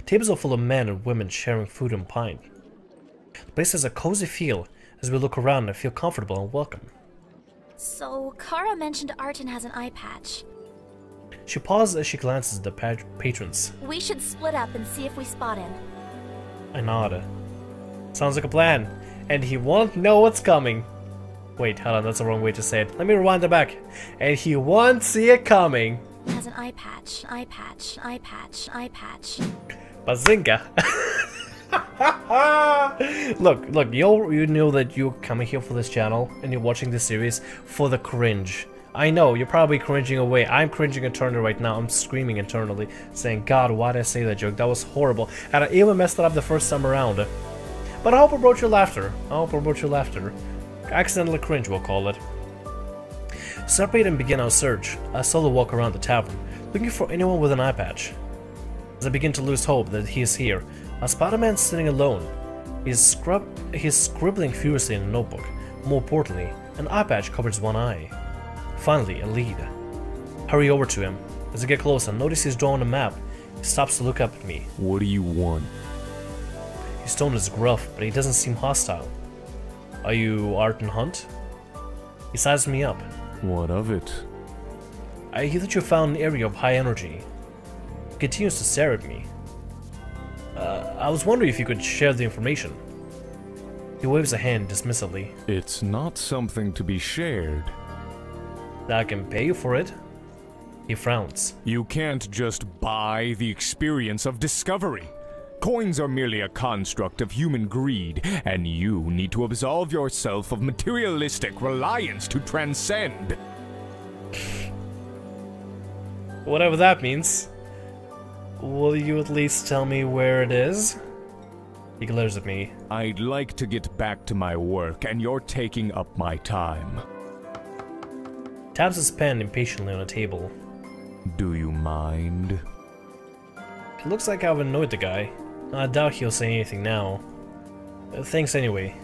Tables are full of men and women sharing food and pint. The place has a cozy feel. As we look around, I feel comfortable and welcome. So, Kara mentioned Arton has an eye patch. She pauses as she glances at the patrons. We should split up and see if we spot him. I nod. Sounds like a plan. And he won't know what's coming. Wait, hold on, that's the wrong way to say it. Let me rewind it back. And he won't see it coming. Has an eye patch, eye patch, eye patch, eye patch. Bazinga! Look, you know that you're coming here for this channel and you're watching this series for the cringe. I know, you're probably cringing away. I'm cringing internally right now. I'm screaming internally, saying, God, why did I say that joke? That was horrible. And I even messed it up the first time around. But I hope I brought your laughter. Accidental cringe, we'll call it. Separate and begin our search. I slowly walk around the tavern, looking for anyone with an eye patch. As I begin to lose hope that he is here, I spot a man sitting alone. He's scribbling furiously in a notebook. More importantly, an eye patch covers one eye. Finally, a lead. Hurry over to him. As I get close, I notice he's drawing a map. He stops to look up at me. What do you want? His tone is gruff, but he doesn't seem hostile. Are you Arton Hunt? He sizes me up. What of it? I hear that you found an area of high energy. He continues to stare at me. I was wondering if you could share the information. He waves a hand dismissively. It's not something to be shared. I can pay you for it. He frowns. You can't just buy the experience of discovery. Coins are merely a construct of human greed, and you need to absolve yourself of materialistic reliance to transcend. Whatever that means. Will you at least tell me where it is? He glares at me. I'd like to get back to my work, and you're taking up my time. Taps his pen impatiently on a table. Do you mind? It looks like I've annoyed the guy. I doubt he'll say anything now. Thanks anyway.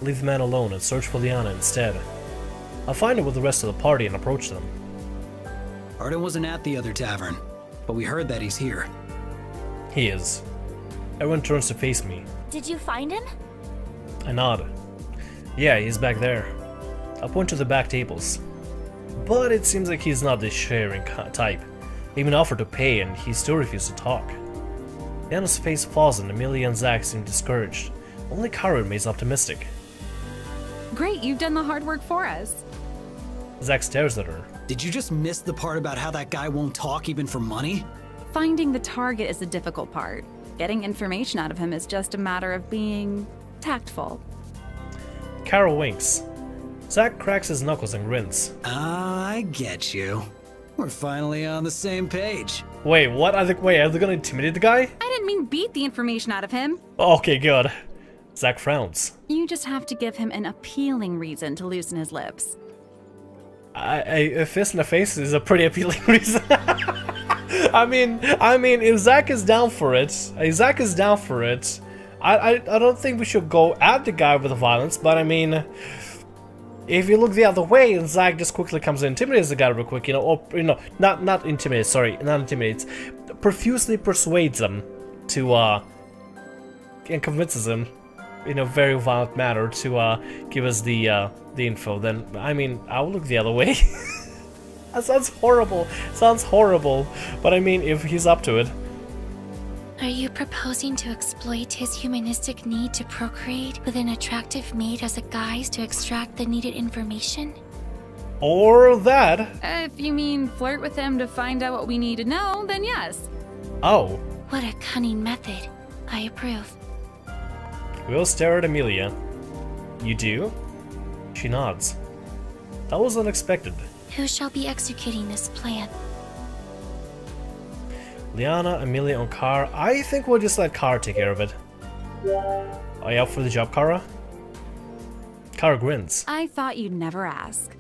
Leave the man alone and search for Liana instead. I'll find her with the rest of the party and approach them. Arton wasn't at the other tavern, but we heard that he's here. He is. Everyone turns to face me. Did you find him? I nod. Yeah, he's back there. I point to the back tables. But it seems like he's not the sharing type. I even offered to pay and he still refused to talk. Liana's face falls and Amelia and Zach seem discouraged. Only Kara remains optimistic. Great, you've done the hard work for us. Zach stares at her. Did you just miss the part about how that guy won't talk even for money? Finding the target is the difficult part. Getting information out of him is just a matter of being tactful. Kara winks. Zach cracks his knuckles and grins. I get you. We're finally on the same page. Wait, what? Are they gonna intimidate the guy? I didn't mean beat the information out of him. Okay, good. Zach frowns. You just have to give him an appealing reason to loosen his lips. A fist in the face is a pretty appealing reason. I mean, if Zach is down for it, I don't think we should go at the guy with the violence, but I mean, if you look the other way and Zach just quickly comes and intimidates the guy real quick, not intimidates, sorry, not intimidates, profusely persuades him to, and convinces him in a very violent manner to, give us the info, then, I mean, I will look the other way. That sounds horrible, but I mean, if he's up to it. Are you proposing to exploit his humanistic need to procreate with an attractive mate as a guise to extract the needed information? Or that. If you mean flirt with him to find out what we need to know, then yes. Oh. What a cunning method. I approve. We'll stare at Amelia. You do? She nods. That was unexpected. Who shall be executing this plan? Liana, Amelia, and Kara. I think we'll just let Kara take care of it. Are you up for the job, Kara? Kara grins. I thought you'd never ask.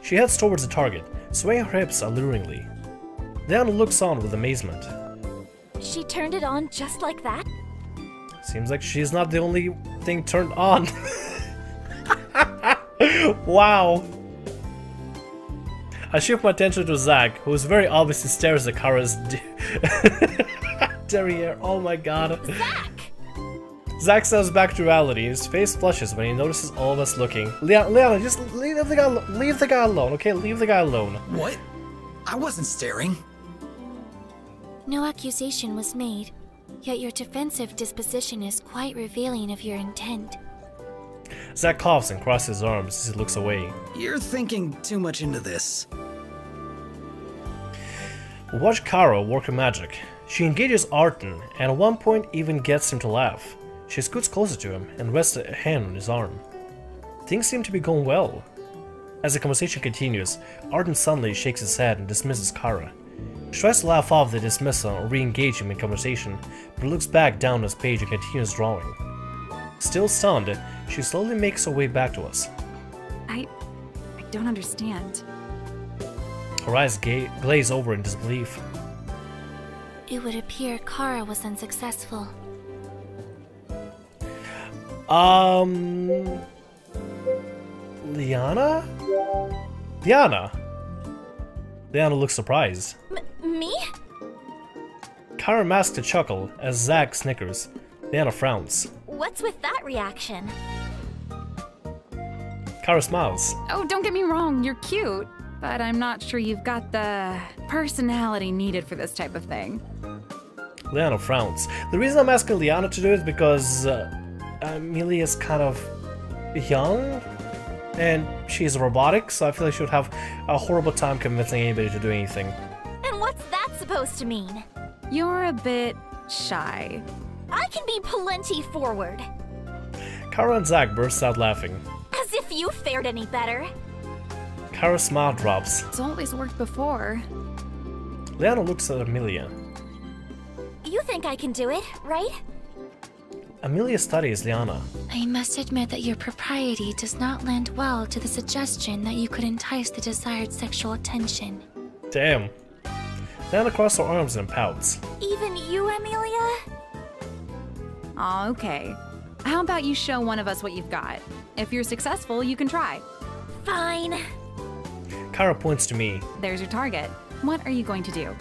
She heads towards the target, swaying her hips alluringly. Liana looks on with amazement. She turned it on just like that? Seems like she's not the only thing turned on. Wow. I shift my attention to Zach, who is very obviously stares at Kara's derriere. Oh my god. Zach! Zach steps back to reality. His face flushes when he notices all of us looking. Liana, just leave the guy alone, okay? Leave the guy alone. What? I wasn't staring. No accusation was made, yet your defensive disposition is quite revealing of your intent. Zach coughs and crosses his arms as he looks away. You're thinking too much into this. We watch Kara work her magic. She engages Arten, and at one point even gets him to laugh. She scoots closer to him and rests a hand on his arm. Things seem to be going well. As the conversation continues, Arten suddenly shakes his head and dismisses Kara. She tries to laugh off the dismissal or re-engage him in conversation, but looks back down his page and continues drawing. Still stunned, she slowly makes her way back to us. I don't understand. Her eyes glaze over in disbelief. It would appear Kara was unsuccessful. Liana? Liana? Liana looks surprised. Me? Kara masks a chuckle as Zach snickers. Liana frowns. What's with that reaction? Kara smiles. Oh, don't get me wrong, you're cute, but I'm not sure you've got the personality needed for this type of thing. Liana frowns. The reason I'm asking Liana to do it is because Amelia is kind of young and she's robotic, so I feel like she would have a horrible time convincing anybody to do anything. And what's that supposed to mean? You're a bit shy. I can be plenty forward. Kara and Zach burst out laughing. As if you fared any better. Kara's smile drops. It's always worked before. Liana looks at Amelia. You think I can do it, right? Amelia studies Liana. I must admit that your propriety does not lend well to the suggestion that you could entice the desired sexual attention. Damn. Liana crosses her arms and pouts. Even you, Amelia? Aw, okay. How about you show one of us what you've got? If you're successful, you can try. Fine. Kara points to me. There's your target. What are you going to do?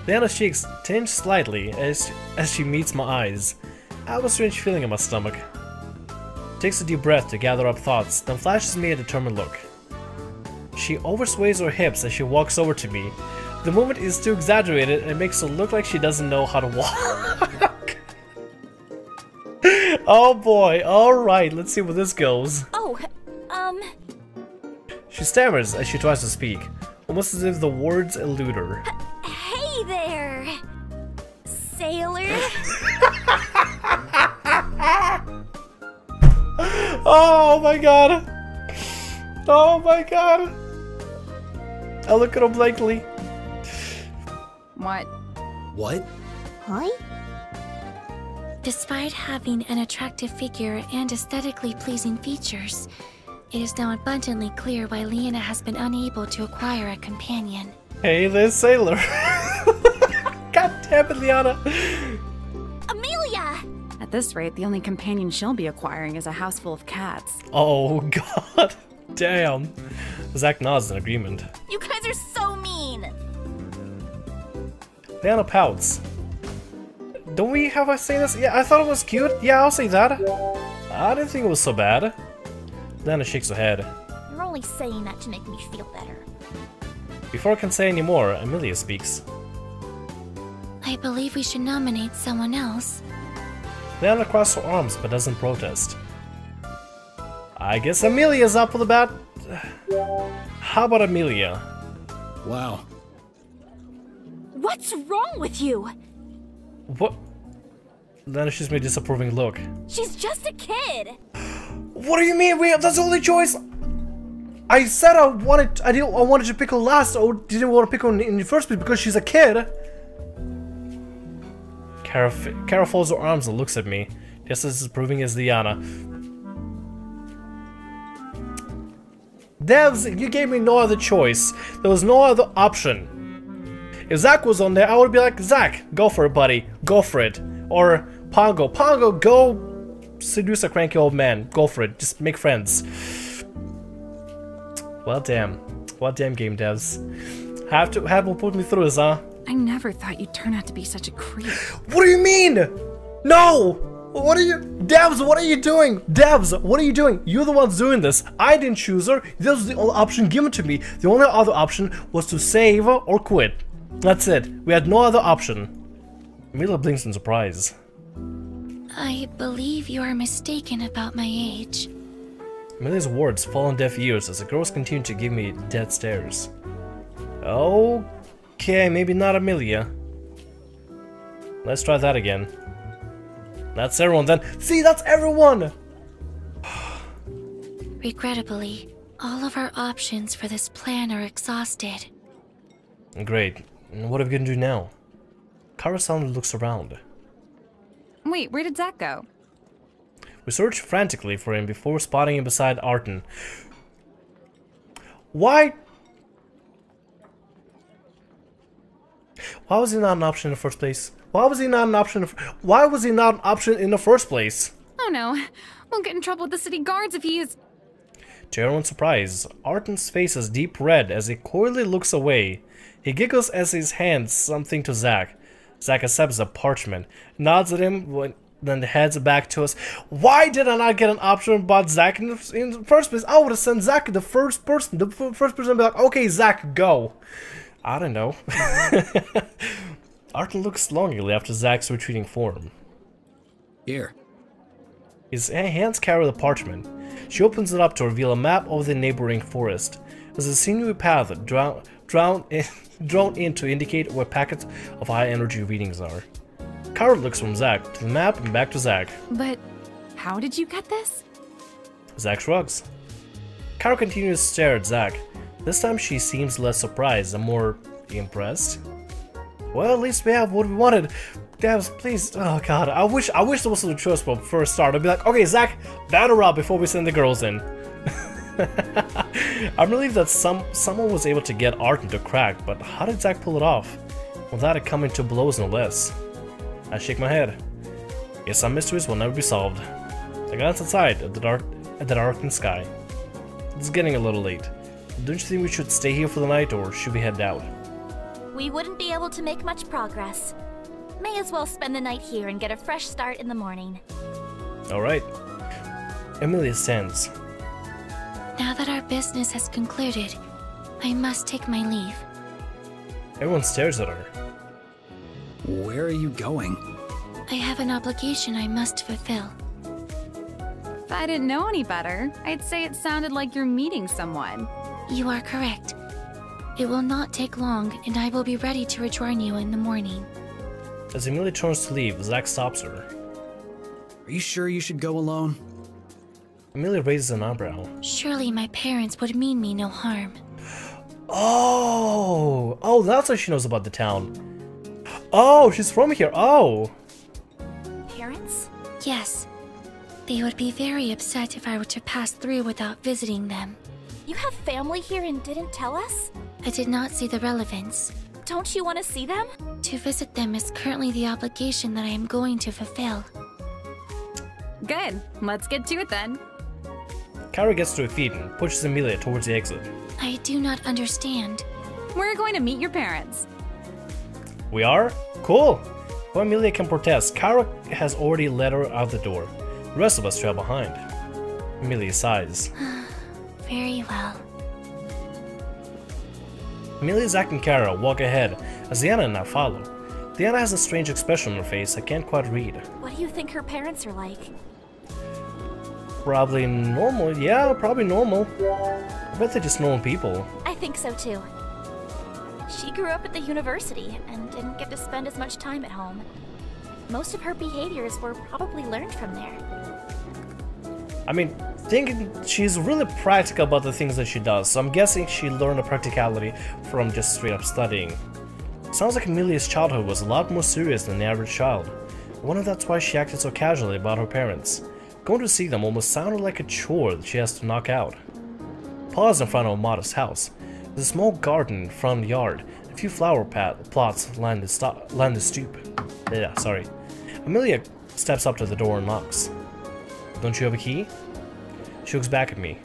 Liana's cheeks tinge slightly as she meets my eyes. I have a strange feeling in my stomach. Takes a deep breath to gather up thoughts, then flashes me a determined look. She oversways her hips as she walks over to me. The movement is too exaggerated and it makes her look like she doesn't know how to walk. Oh boy, alright, let's see where this goes. Oh, She stammers as she tries to speak, almost as if the words elude her. Hey there, sailor. Oh my god! Oh my god! I look at her blankly. What? What? Hi? Despite having an attractive figure and aesthetically pleasing features, it is now abundantly clear why Liana has been unable to acquire a companion. Hey there, sailor. God damn it, Liana. Amelia! At this rate, the only companion she'll be acquiring is a house full of cats. Oh god. Damn. Zach nods in agreement. You guys are so mean. Liana pouts. Don't we have I say this? Yeah, I thought it was cute. Yeah, I'll say that. I didn't think it was so bad. Liana shakes her head. You're only saying that to make me feel better. Before I can say any more, Amelia speaks. I believe we should nominate someone else. Liana crosses her arms but doesn't protest. I guess Amelia's up for the bat. How about Amelia? Wow. What's wrong with you? What? Liana shoots me a disapproving look. She's just a kid. What do you mean? That's the only choice. I said I wanted to pick her last, or didn't want to pick her in the first place because she's a kid. Kara folds her arms and looks at me, just as disapproving as Liana. Devs, you gave me no other choice. There was no other option. If Zach was on there, I would be like, Zach, go for it, buddy. Go for it. Or Pongo, go seduce a cranky old man. Go for it. Just make friends. Well, damn. Well, damn, game devs. Have to put me through this, huh? I never thought you'd turn out to be such a creep. What do you mean? No! What are you... Devs, what are you doing? Devs, what are you doing? You're the ones doing this. I didn't choose her. This was the only option given to me. The only other option was to save or quit. That's it. We had no other option. Mila blinks in surprise. I believe you are mistaken about my age. Amelia's words fall on deaf ears as the girls continue to give me dead stares. Okay, maybe not Amelia. Let's try that again. That's everyone then. See, that's everyone! Regrettably, all of our options for this plan are exhausted. Great. What are we gonna do now? Kara suddenly looks around. Wait, where did Zach go? We search frantically for him before spotting him beside Arton. Why? Why was he not an option in the first place? Why was he not an option? Why was he not an option in the first place? Oh no, we'll get in trouble with the city guards if he is... To everyone's surprise, Arton's face is deep red as he coyly looks away. He giggles as he hands something to Zach. Zach accepts the parchment, nods at him, then heads back to us. Why did I not get an option about Zach in the first place? I would have sent Zach the first person. The first person would be like, okay, Zach, go. I don't know. Arton looks longingly after Zach's retreating form. Here. His hands carry the parchment. She opens it up to reveal a map of the neighboring forest. There's a sinewy path drawn in to indicate where packets of high energy readings are. Kara looks from Zach to the map and back to Zach. But how did you get this? Zach shrugs. Kara continues to stare at Zach. This time she seems less surprised and more impressed. Well, at least we have what we wanted. Devs, please. Oh god, I wish there was a choice from first start. I'd be like, okay, Zach, batter up before we send the girls in. I'm relieved that someone was able to get Arton to crack, but how did Zach pull it off? Without it coming to blows, no less. I shake my head. Guess some mysteries will never be solved. I glance outside at the darkened sky. It's getting a little late. Don't you think we should stay here for the night, or should we head out? We wouldn't be able to make much progress. May as well spend the night here and get a fresh start in the morning. Alright. Amelia stands. Now that our business has concluded, I must take my leave. Everyone stares at her. Where are you going? I have an obligation I must fulfill. If I didn't know any better, I'd say it sounded like you're meeting someone. You are correct. It will not take long, and I will be ready to rejoin you in the morning. As Amelia turns to leave, Zach stops her. Are you sure you should go alone? Amelia raises an eyebrow. Surely my parents would mean me no harm. Oh, that's why she knows about the town. Oh, she's from here. Oh. Parents? Yes. They would be very upset if I were to pass through without visiting them. You have family here and didn't tell us? I did not see the relevance. Don't you want to see them? To visit them is currently the obligation that I am going to fulfill. Good. Let's get to it then. Kara gets to her feet and pushes Amelia towards the exit. I do not understand. We're going to meet your parents. We are? Cool. Before Amelia can protest, Kara has already led her out the door. The rest of us trail behind. Amelia sighs. Very well. Amelia, Zach, and Kara walk ahead as Diana and I follow. Diana has a strange expression on her face I can't quite read. What do you think her parents are like? Probably normal. Yeah, probably normal. I bet they're just normal people. I think so too. She grew up at the university and didn't get to spend as much time at home. Most of her behaviors were probably learned from there. I mean, thinking she's really practical about the things that she does, so I'm guessing she learned the practicality from just straight up studying. Sounds like Amelia's childhood was a lot more serious than the average child. I wonder if that's why she acted so casually about her parents. Going to see them almost sounded like a chore that she has to knock out. Pause in front of a modest house. There's a small garden in front of the yard, and a few flower plots line the stoop. Yeah, sorry. Amelia steps up to the door and knocks. Don't you have a key? She looks back at me.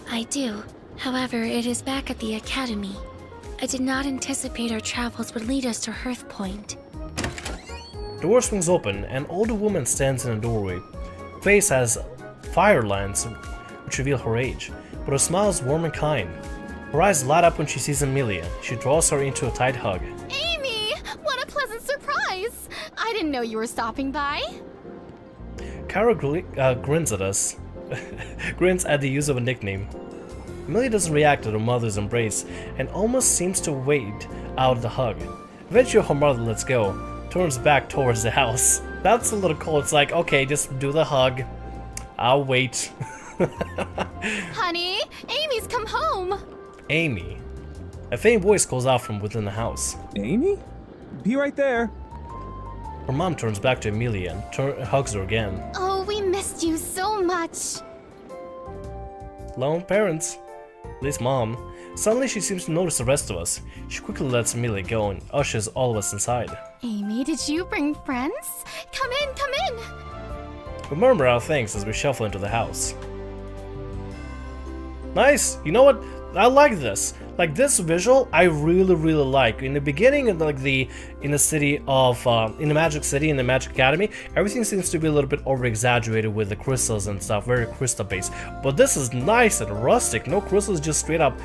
I do. However, it is back at the academy. I did not anticipate our travels would lead us to Hearth Point. The door swings open, and an older woman stands in the doorway. Her face has fire lines, which reveal her age, but her smile is warm and kind. Her eyes light up when she sees Amelia. She draws her into a tight hug. Amy! What a pleasant surprise! I didn't know you were stopping by. Kara grins at us. Grins at the use of a nickname. Amelia doesn't react to her mother's embrace and almost seems to wait out the hug. Eventually her mother lets go, turns back towards the house. That's a little cold. It's like, okay, just do the hug. I'll wait. Honey, Amy's come home. Amy. A faint voice calls out from within the house. Amy? Be right there. Her mom turns back to Amelia and hugs her again. Oh, we missed you so much. Lone parents. At least mom. Suddenly she seems to notice the rest of us. She quickly lets Amelia go and ushers all of us inside. Amy, did you bring friends? Come in, come in. We murmur our thanks as we shuffle into the house. Nice! You know what? I like this. Like this visual, I really like. In the beginning, in the city of in the Magic City, in the Magic Academy, everything seems to be a little bit over exaggerated with the crystals and stuff, very crystal based. But this is nice and rustic. No crystals, just straight up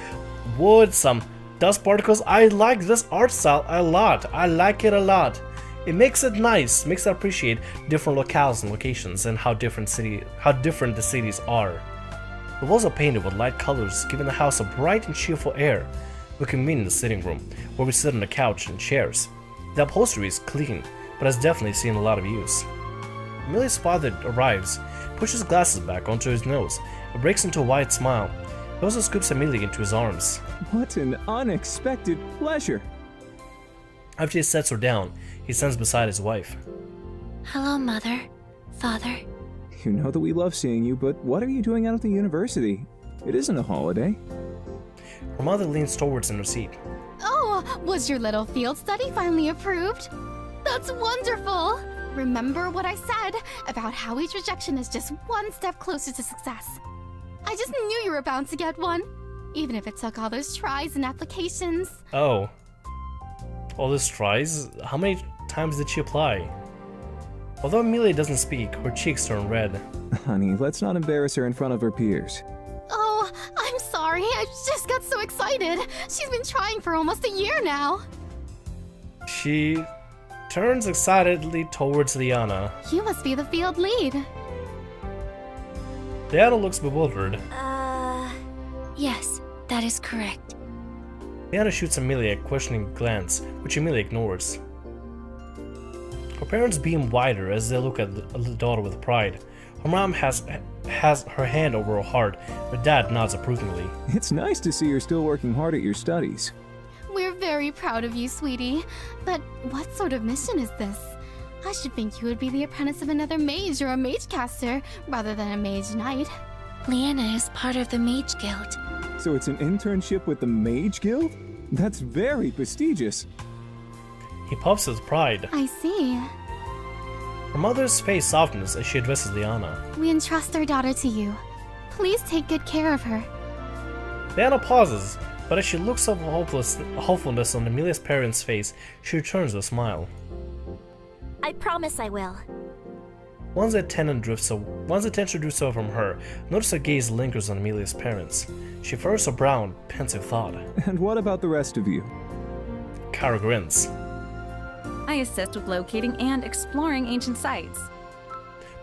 wood, some dust particles. I like this art style a lot. I like it a lot. It makes it nice, makes it appreciate different locales and locations and how different the cities are. The walls are painted with light colors, giving the house a bright and cheerful air. We convene in the sitting room, where we sit on the couch and chairs. The upholstery is clean, but has definitely seen a lot of use. Amelia's father arrives, pushes glasses back onto his nose, and breaks into a wide smile. He also scoops Amelia into his arms. What an unexpected pleasure! After he sets her down, he stands beside his wife. Hello, Mother. Father. You know that we love seeing you, but what are you doing out at the university? It isn't a holiday. Her mother leans towards in her seat. Oh, was your little field study finally approved? That's wonderful! Remember what I said about how each rejection is just one step closer to success. I just knew you were bound to get one, even if it took all those tries and applications. Oh. All those tries? How many times did she apply? Although Amelia doesn't speak, her cheeks turn red. Honey, let's not embarrass her in front of her peers. Oh, I'm sorry. I just got so excited. She's been trying for almost a year now. She turns excitedly towards Liana. You must be the field lead. Liana looks bewildered. Yes, that is correct. Liana shoots Amelia a questioning glance, which Amelia ignores. Her parents beam wider as they look at the daughter with pride. Her mom has her hand over her heart. Her dad nods approvingly. It's nice to see you're still working hard at your studies. We're very proud of you, sweetie. But what sort of mission is this? I should think you would be the apprentice of another mage or a mage-caster, rather than a Mage-Knight. Leanna is part of the Mage Guild. So it's an internship with the Mage Guild? That's very prestigious. He puffs with pride. I see. Her mother's face softens as she addresses Liana. We entrust our daughter to you. Please take good care of her. Liana pauses, but as she looks up hopefulness on Amelia's parents' face, she returns a smile. I promise I will. Once attention drifts away from her, notice her gaze lingers on Amelia's parents. She furrows her brow in pensive thought. And what about the rest of you? Kara grins. I assist with locating and exploring ancient sites.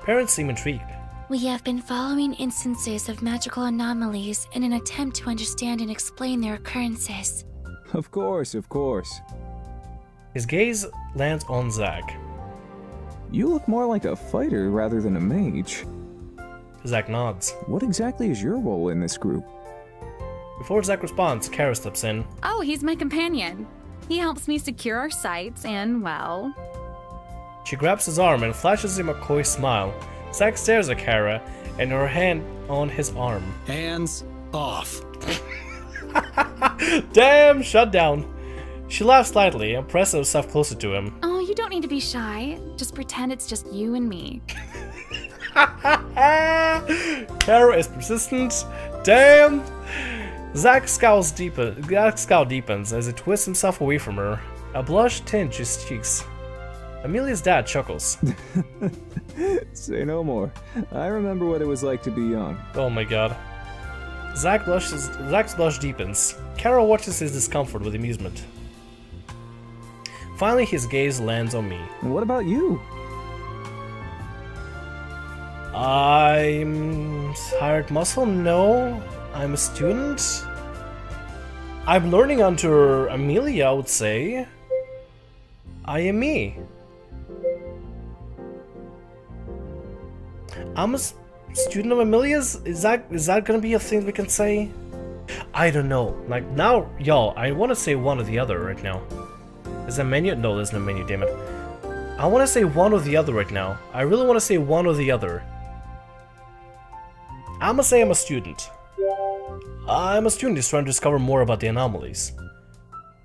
Parents seem intrigued. We have been following instances of magical anomalies in an attempt to understand and explain their occurrences. Of course, of course. His gaze lands on Zach. You look more like a fighter rather than a mage. Zach nods. What exactly is your role in this group? Before Zach responds, Kara steps in. Oh, he's my companion. He helps me secure our sites and, well... She grabs his arm and flashes him a coy smile. Zach stares at Kara and her hand on his arm. Hands off. Damn, shut down. She laughs slightly and presses herself closer to him. Oh, you don't need to be shy. Just pretend it's just you and me. Kara is persistent. Damn. Zach's scowl deepens as he twists himself away from her. A blush tinges his cheeks. Amelia's dad chuckles. Say no more. I remember what it was like to be young. Oh my god. Zach's blush deepens. Carol watches his discomfort with amusement. Finally, his gaze lands on me. And what about you? I'm hired muscle? No. I'm a student? I'm learning under Amelia, I would say. I am me. I'm a student of Amelia's? Is that gonna be a thing we can say? I don't know. Like, now, y'all, I want to say one or the other right now. Is there a menu? No, there's no menu, damn it. I want to say one or the other right now. I really want to say one or the other. I'm gonna say I'm a student. I'm a student who's trying to discover more about the anomalies.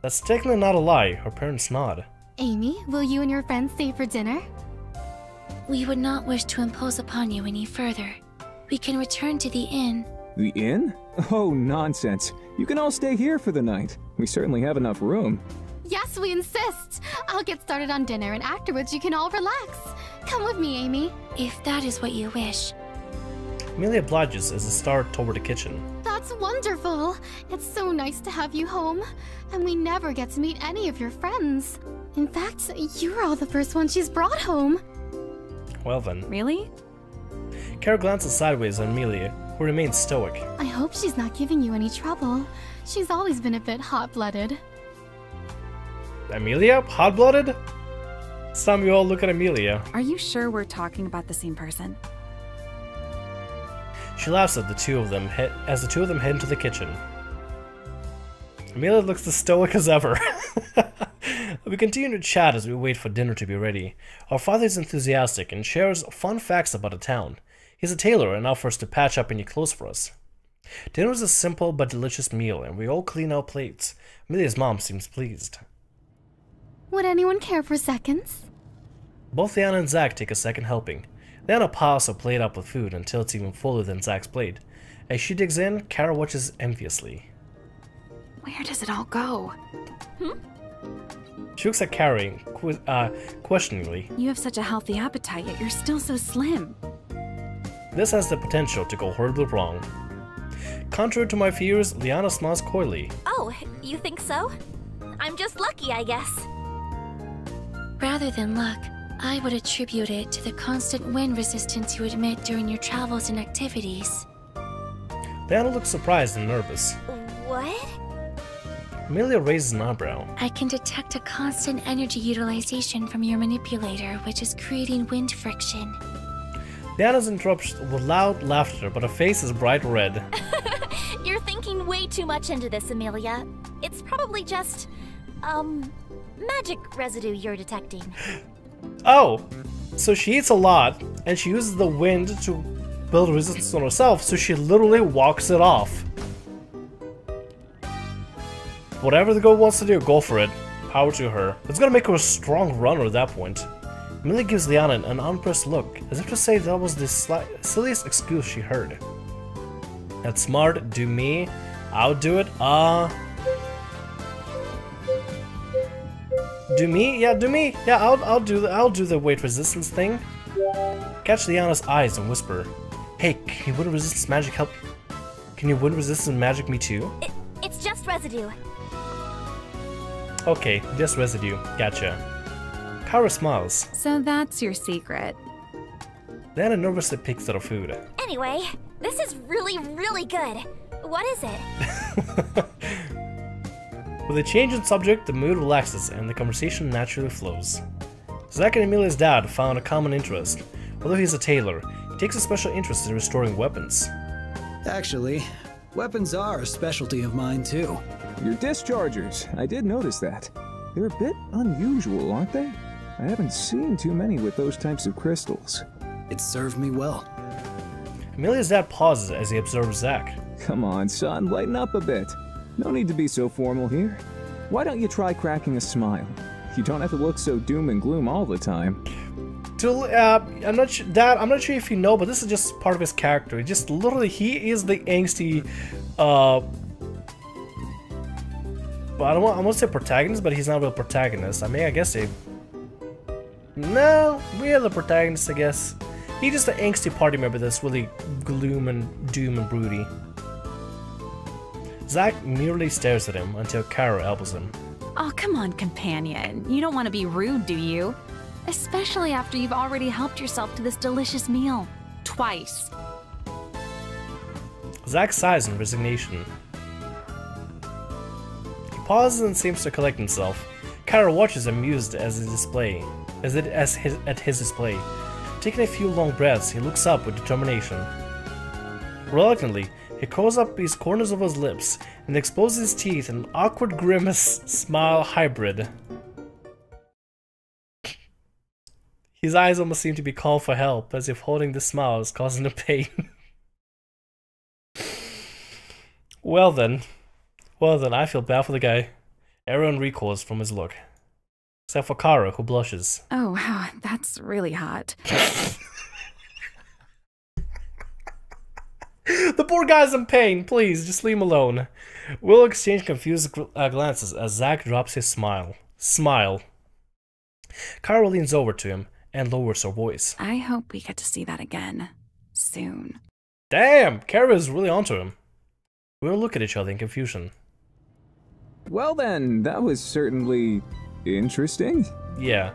That's technically not a lie. Her parents nod. Amy, will you and your friends stay for dinner? We would not wish to impose upon you any further. We can return to the inn. The inn? Oh, nonsense. You can all stay here for the night. We certainly have enough room. Yes, we insist. I'll get started on dinner and afterwards you can all relax. Come with me, Amy. If that is what you wish. Amelia obliges as they start toward the kitchen. That's wonderful. It's so nice to have you home. And we never get to meet any of your friends. In fact, you're all the first one she's brought home. Well then. Really? Kara glances sideways at Amelia, who remains stoic. I hope she's not giving you any trouble. She's always been a bit hot-blooded. Amelia? Hot-blooded? It's time we all look at Amelia. Are you sure we're talking about the same person? She laughs at the two of them as the two of them head into the kitchen. Amelia looks as stoic as ever. We continue to chat as we wait for dinner to be ready. Our father is enthusiastic and shares fun facts about the town. He's a tailor and offers to patch up any clothes for us. Dinner is a simple but delicious meal, and we all clean our plates. Amelia's mom seems pleased. Would anyone care for seconds? Both Liana and Zach take a second helping. Liana piles her plate up with food until it's even fuller than Zach's plate. As she digs in, Kara watches enviously. Where does it all go? She looks at Kara questioningly. You have such a healthy appetite, yet you're still so slim. This has the potential to go horribly wrong. Contrary to my fears, Liana smiles coyly. Oh, you think so? I'm just lucky, I guess. Rather than luck, I would attribute it to the constant wind resistance you admit during your travels and activities. Liana looks surprised and nervous. What? Amelia raises an eyebrow. I can detect a constant energy utilization from your manipulator, which is creating wind friction. Liana's interrupts with loud laughter, but her face is bright red. You're thinking way too much into this, Amelia. It's probably just, magic residue you're detecting. Oh, so she eats a lot, and she uses the wind to build resistance on herself, so she literally walks it off. Whatever the girl wants to do, go for it. Power to her. It's gonna make her a strong runner at that point. Amelia gives Liana an unimpressed look, as if to say that was the silliest excuse she heard. That's smart, do me, I'll do it, do me? Yeah, do me. Yeah, I'll do the weight resistance thing. Catch Liana's eyes and whisper, "Hey, can you wind resistance magic help? Can you wind resistance magic me too?" It's just residue. Okay, just residue. Gotcha. Kara smiles. So that's your secret. Liana nervously picks at her food. Anyway, this is really, really good. What is it? With a change in subject, the mood relaxes and the conversation naturally flows. Zach and Amelia's dad found a common interest. Although he's a tailor, he takes a special interest in restoring weapons. Actually, weapons are a specialty of mine too. Your dischargers, I did notice that. They're a bit unusual, aren't they? I haven't seen too many with those types of crystals. It served me well. Amelia's dad pauses as he observes Zach. Come on, son, lighten up a bit. No need to be so formal here. Why don't you try cracking a smile? You don't have to look so doom and gloom all the time. I'm not sure, Dad, I'm not sure if you know, but this is just part of his character. He is the angsty, I won't say protagonist, but he's not a real protagonist. I mean, I guess he... No, we're the protagonist, I guess. He's just an angsty party member that's really gloom and doom and broody. Zack merely stares at him until Kara elbows him. Oh, come on, companion. You don't want to be rude, do you? Especially after you've already helped yourself to this delicious meal. Twice. Zack sighs in resignation. He pauses and seems to collect himself. Kara watches amused at his display. Taking a few long breaths, he looks up with determination. Reluctantly, he curls up his corners of his lips and exposes his teeth in an awkward grimace smile hybrid. His eyes almost seem to be calling for help, as if holding the smile is causing him pain. Well then, I feel bad for the guy. Everyone recoils from his look. Except for Kara, who blushes. Oh wow, that's really hot. The poor guy's in pain, please, just leave him alone. We'll exchange confused glances as Zack drops his smile. Kara leans over to him and lowers her voice. I hope we get to see that again. Soon. Damn, Kara is really onto him. We'll look at each other in confusion. Well then, that was certainly interesting. Yeah.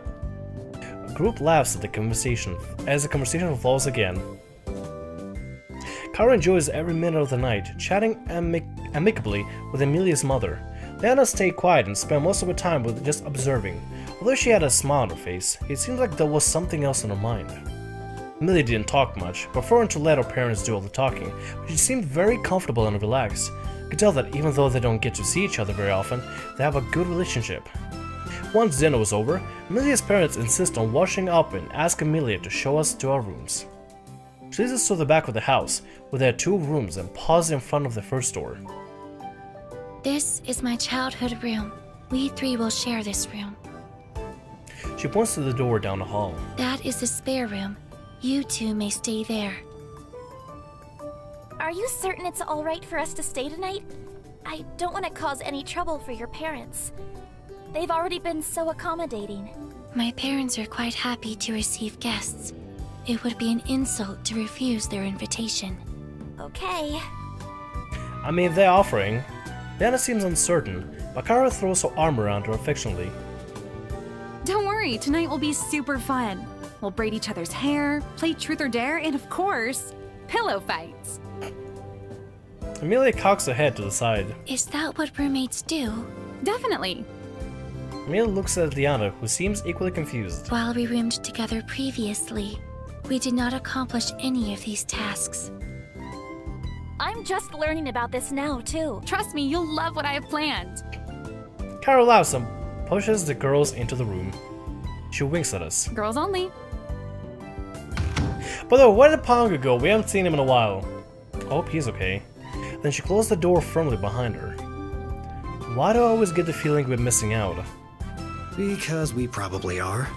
A group laughs at the conversation as the conversation falls again. Kara enjoys every minute of the night, chatting amicably with Amelia's mother. Diana stayed quiet and spent most of her time with just observing. Although she had a smile on her face, it seemed like there was something else on her mind. Amelia didn't talk much, preferring to let her parents do all the talking, but she seemed very comfortable and relaxed. You could tell that even though they don't get to see each other very often, they have a good relationship. Once dinner was over, Amelia's parents insist on washing up and ask Amelia to show us to our rooms. She leads us to the back of the house, where there are 2 rooms, and pauses in front of the first door. This is my childhood room. We 3 will share this room. She points to the door down the hall. That is the spare room. You 2 may stay there. Are you certain it's alright for us to stay tonight? I don't want to cause any trouble for your parents. They've already been so accommodating. My parents are quite happy to receive guests. It would be an insult to refuse their invitation. Okay. I mean, they're offering. Diana seems uncertain, but Kara throws her arm around her affectionately. Don't worry, tonight will be super fun. We'll braid each other's hair, play truth or dare, and of course, pillow fights. Amelia cocks her head to the side. Is that what roommates do? Definitely. Amelia looks at Diana, who seems equally confused. While we roomed together previously, we did not accomplish any of these tasks. I'm just learning about this now, too. Trust me, you'll love what I have planned. Kara laughs and pushes the girls into the room. She winks at us. Girls only. By the way, where did Ponga go? We haven't seen him in a while. I hope he's okay. Then she closed the door firmly behind her. Why do I always get the feeling we're missing out? Because we probably are.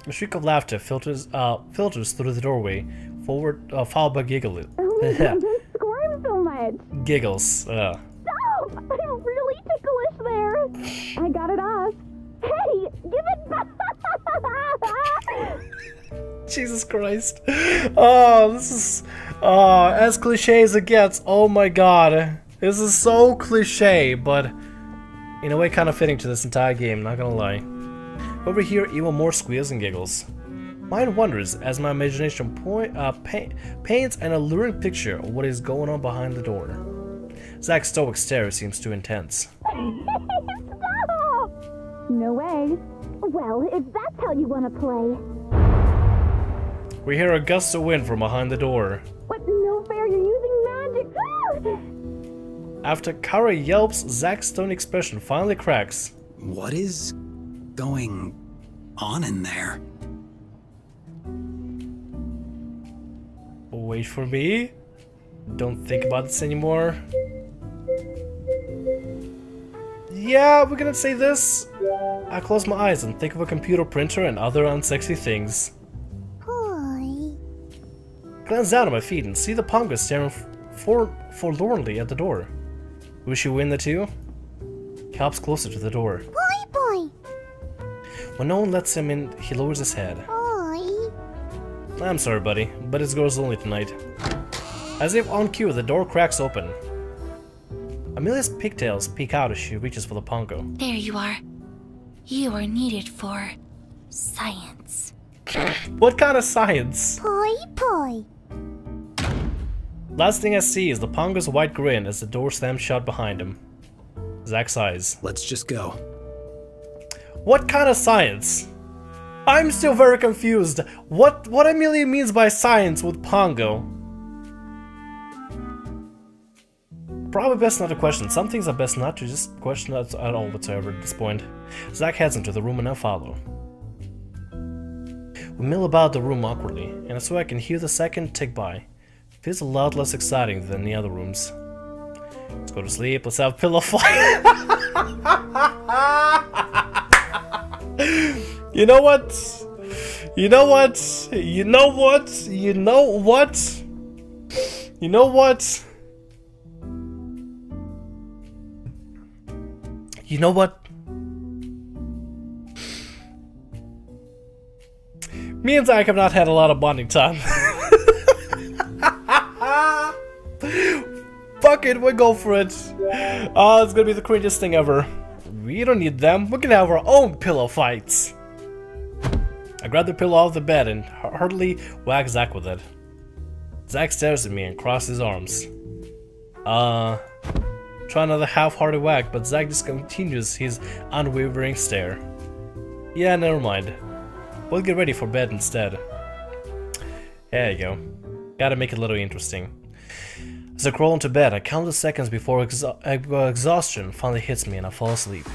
A shriek of laughter filters through the doorway, followed by giggles. Squirm so much. Giggles. Stop! I'm really ticklish there. I got it off. Hey, give it back! Jesus Christ. Oh, this is as cliche as it gets. Oh my god. This is so cliche, but in a way kind of fitting to this entire game, not gonna lie. Over here, even more squeals and giggles. Mine wonders as my imagination paints an alluring picture of what is going on behind the door. Zack's stoic stare seems too intense. Stop! No way. Well, if that's how you want to play. We hear a gust of wind from behind the door. What? No fair, you're using magic. After Kara yelps, Zack's stone expression finally cracks. What is going on in there? Wait for me. Don't think about this anymore. Yeah, we're gonna say this. I close my eyes and think of a computer printer and other unsexy things. Hi. Glance down at my feet and see the Ponga staring forlornly at the door. Will she win the 2? He hops closer to the door. Boy. When no one lets him in, he lowers his head. Oi. I'm sorry, buddy, but it's girls only tonight. As if on cue, the door cracks open. Amelia's pigtails peek out as she reaches for the pongo. There you are. You are needed for science. What kind of science? Poi. Last thing I see is the pongo's white grin as the door slams shut behind him. Zack sighs. Let's just go. What kind of science? I'm still very confused. What Amelia means by science with pongo? Probably best not to question. Some things are best not to just question at all whatsoever at this point. Zack heads into the room and I follow. We mill about the room awkwardly, and so I can hear the second tick by. Feels a lot less exciting than the other rooms. Let's go to sleep, let's have pillow fight. You know what? You know what? You know what? You know what? You know what? You know what? Me and Zack have not had a lot of bonding time. Fuck it, we'll go for it. Oh, it's gonna be the cringiest thing ever. We don't need them, we can have our own pillow fights. I grab the pillow off the bed and heartily whack Zack with it. Zack stares at me and crosses his arms. Try another half-hearted whack, but Zack just continues his unwavering stare. Yeah, never mind. We'll get ready for bed instead. There you go. Gotta make it a little interesting. As I crawl into bed, I count the seconds before exhaustion finally hits me and I fall asleep.